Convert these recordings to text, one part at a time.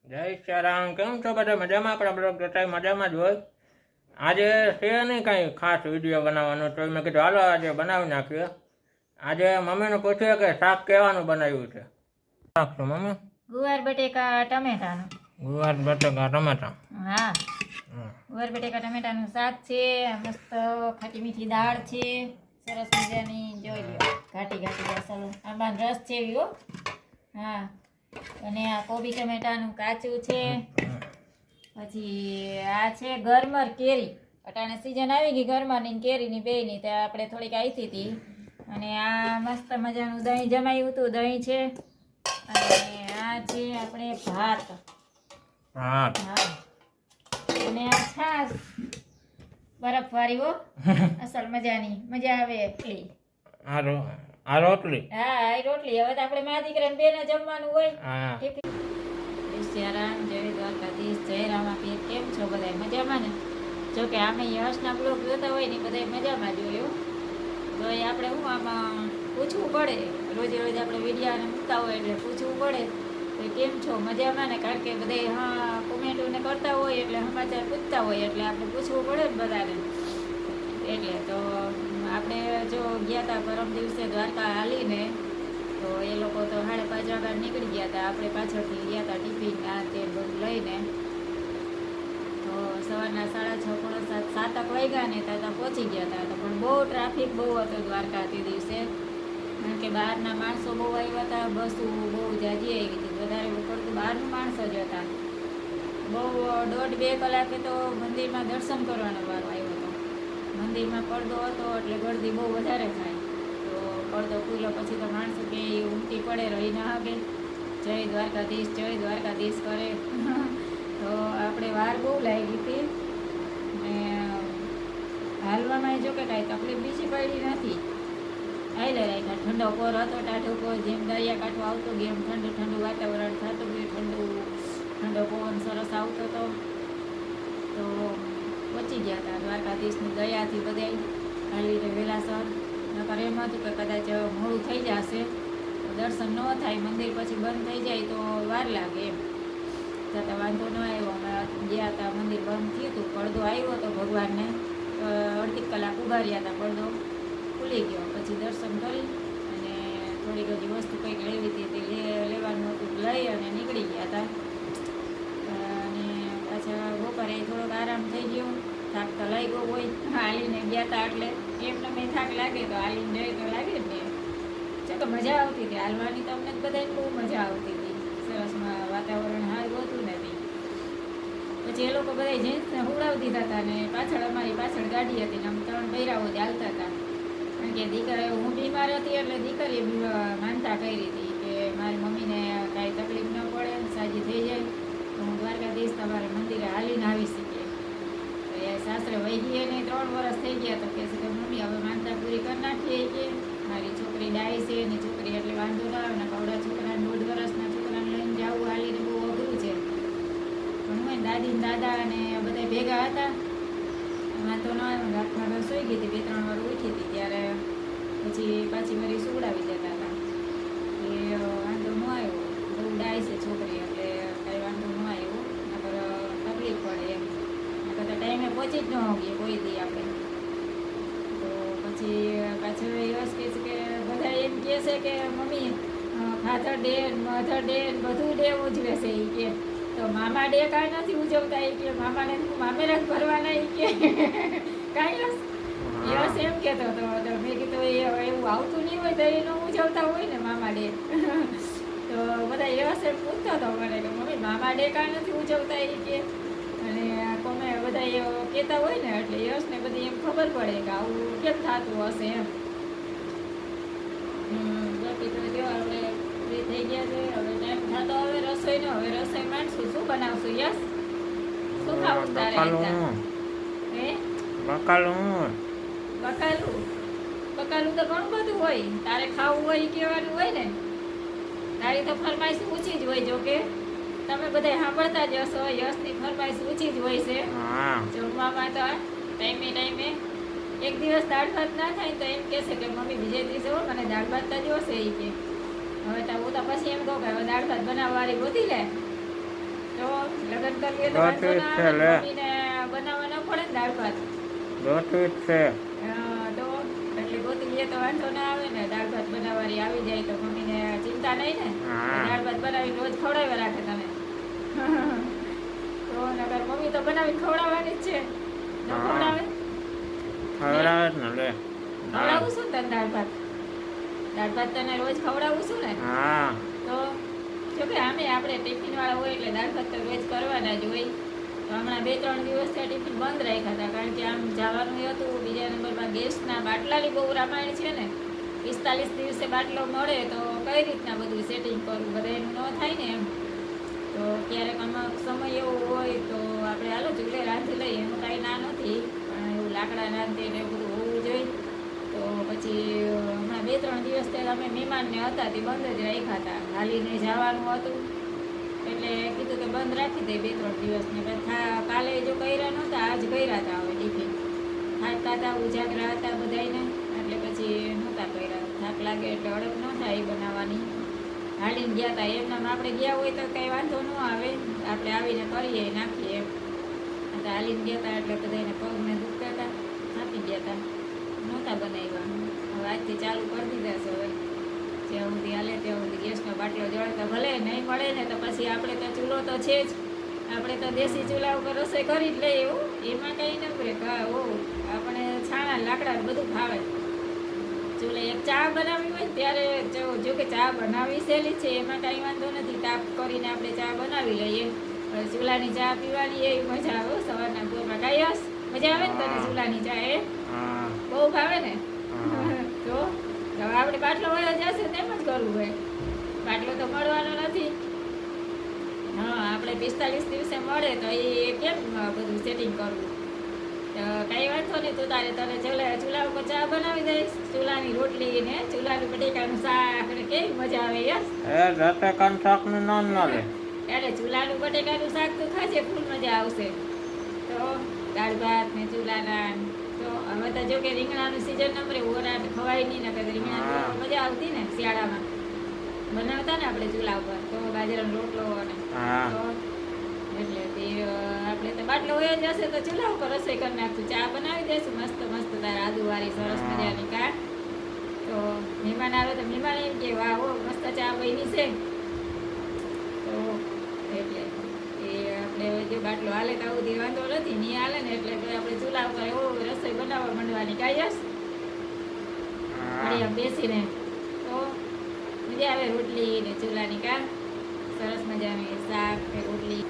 જય શ્યારામ. કેમ છો બધા? મજામાં? આપણા બ્લોગ જોતા મજામાં જ હોય. આજે છે નહીં કાંઈ ખાસ વિડીયો બનાવવાનો, તો મેં કીધું હાલો આજે બનાવી નાખીએ. આજે મમ્મીને પૂછ્યું કે શાક કહેવાનું બનાવ્યું છે. શાક છે મમ્મી? ગુવાર બટેકા ટમેટાનું. ગુવાર બટેકા ટમેટા. હા, ગુવાર બટેકા ટમેટાનું શાક છે. મસ્ત ખાટી મીઠી દાળ છે, સરસ મજાની. જોઈ લો, ઘાટી ઘાટી અસલ આંબાનો રસ છે એવો. હા, અને આ કોબી ટમેટાનું કાચું છે. પછી આ છે ગરમર કેરી. અટાણે સીઝન આવી ગઈ ગરમરની કેરીની બેયની, તો આપણે થોડીક આવી હતી. અને આ મસ્ત મજાનું દહીં જમાયું હતું, દહીં છે. અને આ છે આપણે ભાત. હા. અને આ છાશ બરફ વાળી હો, અસલ મજાની, મજા આવે એટલી. આ રોટલી. હા, આ રોટલી. હવે તો આપણે મા દીકરાને બેને જમવાનું હોય. હા. રામ, જય દ્વારકાધીશ, જય રામાપીર. કેમ છો બધા? મજામાં ને? જો કે આમે યશના બ્લોગ જોતા હોય ને બધા મજામાં જોયું. તો એ આપણે શું આમાં પૂછવું પડે, રોજે રોજ આપણે વિડીયાને મૂકતા હોય એટલે પૂછવું પડે તો કેમ છો? મજામાં ને? કારણ કે બધા હા કોમેન્ટોને કરતા હોય એટલે સમાચાર પૂછતા હોય એટલે આપણે પૂછવું પડે ને બધાને. એટલે તો આપણે જો ગયા હતા પરમ દિવસે દ્વારકા હાલીને, તો એ લોકો તો 5:30 વાગ્યા નીકળી ગયા હતા. આપણે પાછળથી ગયા હતા ટિફિન આ તે બધું લઈને. તો સવારના 6:30 7 વાગ્યા ને ત્યાં પહોંચી ગયા હતા. તો પણ બહુ ટ્રાફિક બહુ હતો દ્વારકા તે દિવસે, કારણ કે બહારના માણસો બહુ આવ્યા હતા. બસો બહુ જાજી આવી હતી, વધારે પડતું બહારનું માણસો જ હતા. બહુ 1.5-2 કલાકે તો મંદિરમાં દર્શન કરવાનો વારો આવ્યો હતો. મંદિરમાં પડદો હતો એટલે ગળદી બહુ વધારે થાય. તો પડદો ખુલ્લો પછી તો માણસો કે ઉમટી પડે, રહી ના આવે. જય દ્વારકાધીશ, જય દ્વારકાધીશ કરે. તો આપણે વાર બહુ લાગી હતી. ને હાલવામાં જો કે કાંઈ તકલીફ બીજી પડી નથી. હાલે રાખ્યા. ઠંડો કોર હતો, ટાઢો કોર, જેમ દરિયા કાંઠો આવતો ગયો એમ ઠંડુ ઠંડુ વાતાવરણ થતું ગયું. ઠંડો પવન સરસ આવતો હતો. તો પહોંચી ગયા હતા દ્વારકાધીશની દયાથી બધા હાલીને વહેલાસર. નકર એમ હતું કે કદાચ મોડું થઈ જશે, દર્શન ન થાય, મંદિર પછી બંધ થઈ જાય તો વાર લાગે એમ. છતાં વાંધો ન આવ્યો. અમે ગયા હતા, મંદિર બંધ થયું હતું, પડદો આવ્યો હતો ભગવાનને. 1.5 કલાક ઊભા રહ્યા હતા, પડદો ખુલી ગયો. પછી દર્શન કરી અને થોડી બધી વસ્તુ કંઈક લેવી હતી તે લેવાનું હતું, લઈ અને નીકળી ગયા હતા. અને પાછા બપોરે થોડોક આરામ થઈ ગયો. થાક તો લઈ ગયો હોય, હાલીને ગયા હતા એટલે એમને મેં થાક લાગે તો હાલીને જાય તો લાગે જ ને. છે તો મજા આવતી હતી હાલવાની, તો અમને બધાને બહુ મજા આવતી હતી. સરસમાં વાતાવરણ સારું હતું નથી. પછી એ લોકો બધા જેન્ટ્સને હુડાવી દીધા હતા ને પાછળ અમારી પાછળ ગાડી હતી ને અમે 3 બૈરાઓ ચાલતા હતા. કારણ કે દીકરા હું બીમાર હતી એટલે દીકરીએ માનતા કરી હતી કે મારી મમ્મીને કાંઈ તકલીફ ન પડે, સાજી થઈ જાય તો હું દ્વારકાધીશ તમારે મંદિરે હાલીને આવી શકીએ. તો એ સાસરે વહી ગઈ ને 3 વર્ષ થઈ ગયા. તો કહે છે કે મમ્મી હવે માનતા પૂરી કરી નાખીએ કે મારી છોકરી ડાય છે, એની છોકરી એટલે વાંધો ના આવે ને. કવડા છોકરાને 1.5 વર્ષના છોકરાને લઈને જવું હાલીને બહુ અઘરું છે. પણ હું દાદી દાદા અને બધા ભેગા હતા, વાંધો ન આવ્યો. રાતમાં રસોઈ ગઈ હતી, 2-3 વાર ઉઠી હતી ત્યારે પછી પાછી મારી સુવડાવી જતા હતા કે વાંધો ન આવ્યો, બહુ ડાય છે છોકરી એટલે કાંઈ વાંધો ન આવ્યો. નકર તકલીફ પડે એમ, નકર તો ટાઈમે પહોંચી જ ન હોઈએ કોઈ દી આપણે. તો પછી પાછળ એવા કહે છે કે બધા એમ કહે છે કે mummy father day, mother day બધું ડે ઉજવે છે એ કે. તો મામા ડે કાંઈ નથી ઉજવતા એ કે, મામાને મામેરા જ ભરવાના એ કે કાંઈ યસ એમ કહેતો હતો. તો મેં કીધું એવું આવતું નહીં હોય તો એ ન ઉજવતા હોય ને મામા ડે. તો બધા યસ એમ પૂછતો હતો મને કે મમ્મી મામા ડે કાંઈ નથી ઉજવતા એ કે. અને તમે બધા કહેતા હોય ને એટલે યશને બધી એમ ખબર પડે કે આવું કેમ થતું હશે એમ. બાકી તો જો આપણે ફ્રી થઈ ગયા છે, હવે ટાઈમ થતો હવે રસોઈનો. હવે રસોઈ માંડશું. શું બનાવશું યશ? શું ખાવું તારે? હે બકાલું. બકાલું તો ઘણું બધું હોય. તારે ખાવું હોય કહેવાનું હોય ને. તારી તો ફરમાઈશ ઊંચી જ હોય. જો કે તમે બધા સાંભળતા જ હશો, યશની ફરમાઈશ ઊંચી જ હોય છે જમવામાં. તો ટાઈમે એક દિવસ દાળ ભાત ના થાય તો એમ કહેશે કે મમ્મી બીજે દિવસે હો મને દાળ ભાત જ જોશે એ કે. હવે તો હું તો પછી એમ કહું કે હવે દાળ ભાત બનાવવાવાળી ગોતી લે તો લગ્ન કરીએ તો વાંધો ગોઠવી ના છે આવે. લે. મમ્મીને બનાવવા ન પડે ને દાળ ભાત. ગોઠવી જ છે. તો એટલે ગોતી લઈએ તો વાંધો ના આવે ને. દાળ ભાત બનાવવાની આવી જાય તો મમ્મીને ચિંતા નહીં ને. હા. દાળ ભાત બનાવીને રોજ ખવડાવ્યા રાખે તમે. તો નકર મમ્મી તો બનાવીને ખવડાવવાની જ છે. ન હા. ખવડાવે? ખવડાવે જ ને લે. ખવડાવું છું ને તને દાળ ભાત. દાળ ભાત તને રોજ ખવડાવું છું ને. હા. તો જો કે આમે આપણે ટિફિન વાળા હોય એટલે દાળ ભાત તો રોજ કરવાના જ હોય. તો હમણાં 2-3 દિવસથી ટિફિન બંધ રાખ્યા હતા કારણ કે આમ જવાનું હતું. બીજા નંબરમાં ગેસના બાટલાની બહુ રામાયણ છે ને. 45 દિવસે બાટલો મળે તો કઈ રીતના બધું સેટિંગ કરવું, બધા એનું ન થાય ને એમ. તો ક્યારેક અમુક સમય એવો હોય તો આપણે હાલો ચૂલે રાંધી લઈએ, એનું કાંઈ ના નથી. પણ એવું લાકડા રાંધીએ ને એવું બધું હોવું જોઈએ. તો પછી હમણાં 2-3 દિવસ ત્યાં અમે મહેમાનને હતા તે બંધ જ રાખ્યા હતા. હાલીને જવાનું હતું એટલે કીધું કે બંધ રાખી દે 2-3 દિવસને. કાલે જો કર્યા નહોતા, આજ કર્યા હતા હવે ટિફિન. થાકતા હતા, ઉજાગરા હતા બધાયને એટલે પછી નહોતા કર્યા. થાક લાગે એટલે અડગ ન થાય એ બનાવવાની. હાલીને ગયા હતા એમનામ આપણે ગયા હોય તો કંઈ વાંધો ન આવે, આપણે આવીને કરીએ નાખીએ એમ. એટલે હાલીને ગયા હતા એટલે બધાને પગને દુખતા હતા, થાકી ગયા હતા, નહોતા બનાવ્યા. હવે આજથી ચાલુ કરી દીધા છે. હવે જ્યાં સુધી હાલે ત્યાં સુધી ગેસનો બાટલો જળતા ભલે નહીં મળે ને તો પછી આપણે તો ચૂલો તો છે જ. આપણે તો દેશી ચૂલા ઉપર રસોઈ કરી જ લઈએ. એવું એમાં કંઈ ન પડે. આપણે છાણા લાકડા બધું ભાવે. ચૂલે એક ચા બનાવવી હોય ત્યારે જો કે ચા બનાવવી સહેલી છે, એમાં કાંઈ વાંધો નથી. તાપ કરીને આપણે ચા બનાવી લઈએ. ચૂલાની ચા પીવાની એવી મજા આવે સવારના પોરમાં. કાંઈ હસ મજા આવે ને તને ચૂલાની ચા? એ બહુ ભાવે ને. તો હવે આપણે બાટલો વયો જશે તેમ જ કરવું હોય. બાટલો તો મળવાનો નથી. હા, આપણે 45 દિવસે મળે તો એ કેમ બધું સેટિંગ કરવું? કાંઈ વાંધો નહીં. તું તને ચૂલા ઉપર ચા બનાવી દઈશ. ચૂલાની રોટલી ને ચૂલાનું બટેકાનું શાક ને કેવી મજા આવે. યસ બટેકાનું શાકનું નામ ના લે. એટલે ચૂલાનું બટેકાનું શાક તો ખાજે, ફૂલ મજા આવશે. તો દાળ ભાત ને ચૂલાના તો હવે તો જો કે રીંગણાનું સિઝન નંબરે ઓરા ખવાય નહીં ને. રીંગણા મજા આવતી ને શિયાળામાં બનાવતા ને આપણે ચૂલા ઉપર. તો બાજરાનો રોટલો અને તો એટલે તે આપણે તો બાટલો હોય જ હશે તો ચૂલા ઉપર રસોઈ કરી નાખશું. ચા બનાવી દઈશું મસ્ત મસ્ત તારા આદુવાળી સરસ મજાની. કા તો મહેમાન આવે તો મહેમાન એમ કે વાહ હો મસ્ત ચા બની છે. તો એટલે એ આપણે જે બાટલો હાલે તો આવું વાંધો નથી. નહીં હાલે ને એટલે આપણે ચૂલા ઉપર એવો રસોઈ બનાવવા માંડવાની. કાંઈ હસ બેસીને તો મજા આવે. રોટલી ને ચૂલાની કા સરસ મજાની શાક ને રોટલી.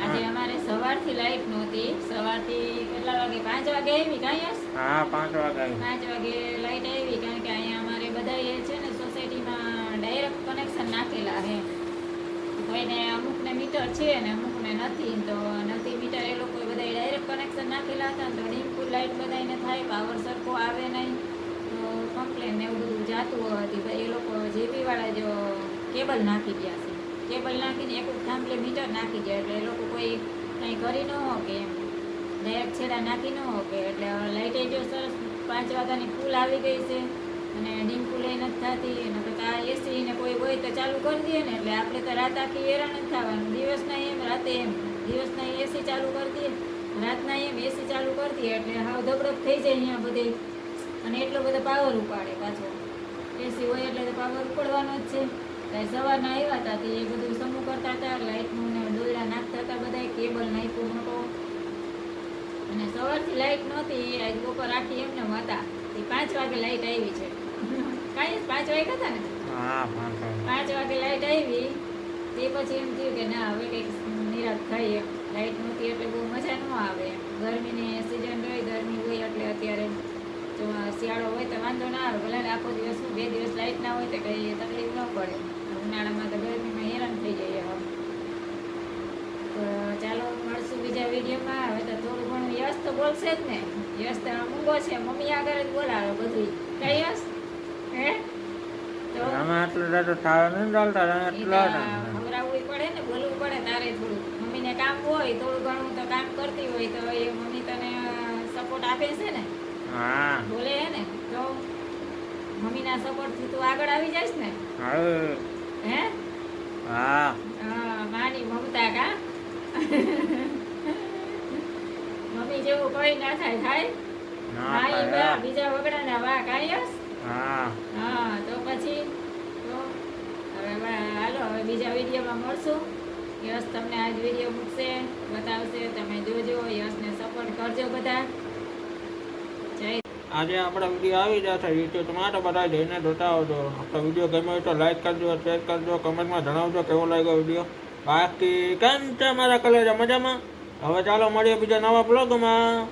આજે અમારે સવારથી લાઈટ નહોતી. સવારથી કેટલા વાગે? 5 વાગે આવી. કાંઈ હસ? હા, 5 વાગે. 5 વાગે લાઈટ આવી કારણ કે અહીંયા અમારે બધા એ છે ને સોસાયટીમાં ડાયરેક્ટ કનેક્શન નાખેલા છે. કોઈને અમુકને મીટર છે ને અમુકને નથી. તો નથી મીટર એ લોકો બધા ડાયરેક્ટ કનેક્શન નાખેલા હતા ને તો ડીમફૂલ લાઈટ બધાને થાય, પાવર સરખો આવે નહીં તો કમ્પ્લેન ને એવું બધું જાતું હતી. ભાઈ એ લોકો જેબી વાળા જો કેબલ નાખી ગયા છે. કેબલ નાખીને એક થાંભલે મીટર નાખી ગયા એટલે એ લોકો કોઈ કંઈ કરી ન હોકે એમ ડાયરેક્ટ છેડા નાખી ન હોકે. એટલે લાઇટે જો સરસ 5 વાગ્યાની ફૂલ આવી ગઈ છે અને ડીમ ફૂલ એ નથી થતી. અને પછી આ એસી ને કોઈ હોય તો ચાલુ કરી દઈએ ને એટલે આપણે તો રાત આખી હેરાન જ થવાનું. દિવસના એમ રાતે એમ. દિવસના એસી ચાલુ કરી દઈએ, રાતના એમ એસી ચાલુ કરી દઈએ એટલે હાવ ધબડક થઈ જાય અહીંયા બધે. અને એટલો બધો પાવર ઉપાડે પાછો. એસી હોય એટલે તો પાવર ઉપાડવાનો જ છે. સવારના આવ્યા હતા તે એ બધું સમૂહ કરતા હતા. લાઇટનું ને દોયડા નાખતા હતા બધા. કેબલ નાખ્યો મોટો. અને સવારથી લાઇટ નહોતી. આજ બપોર આખી એમને હતા. તે 5 વાગે લાઇટ આવી છે. કાંઈ 5 વાગ્યા હતા ને? હા, 5 વાગે લાઇટ આવી. તે પછી એમ થયું કે ના હવે કંઈક નિરાશ થાય એમ. લાઇટ નહોતી એટલે બહુ મજા ન આવે એમ. ગરમીની સિઝન હોય, ગરમી હોય એટલે અત્યારે જો શિયાળો હોય તો વાંધો ના આવે. ભલે આખો દિવસ 2 દિવસ લાઇટ ના હોય તો કંઈ તકલીફ ન પડે. ઉનાળામાં તો ગરમીમાં હેરાન થઈ જઈએ. તો ચાલો મળશું બીજા વિડીયોમાં. હવે તો થોડું ઘણું યશ તો બોલશે જ ને. યશ તો મૂંગો છે, મમ્મી આગળ જ બોલાવે બધું. કઈ યશ હે તો અમે આટલું દાદો થાવ નહીં ચાલતા ખવડાવવું પડે ને, બોલવું પડે તારે થોડું. મમ્મીને કામ હોય થોડું ઘણું તો કામ કરતી હોય તો એ મમ્મી તને સપોર્ટ આપે છે ને. હા, બોલે હે ને તો મમ્મીના સપોર્ટથી તું આગળ આવી જઈશ ને. હે હા, માની મમતા કા મમ્મી જેવું કોઈ ના થાય થાય ના હા, એ થાય. બીજા વગડાના વાહ કાયસ હા હા તો પછી તો હવે હાલો હવે બીજા વિડીયોમાં મળશું. યશ તમને આજ વિડીયો મૂકશે, બતાવશે, તમે જોજો, યશને સપોર્ટ કરજો બધા. જય આજે આપણા વિડીયો આવી જશે યુટ્યુબમાં, તો બધા જઈને જોતા આવજો. આપણો વિડીયો ગમ્યો હોય તો લાઈક કરજો, શેર કરજો, કમેન્ટમાં જણાવજો કેવો લાગ્યો વિડીયો. બાકી કેમ છે મારા કલેજા, મજામાં? હવે ચાલો મળીએ બીજા નવા બ્લોગમાં.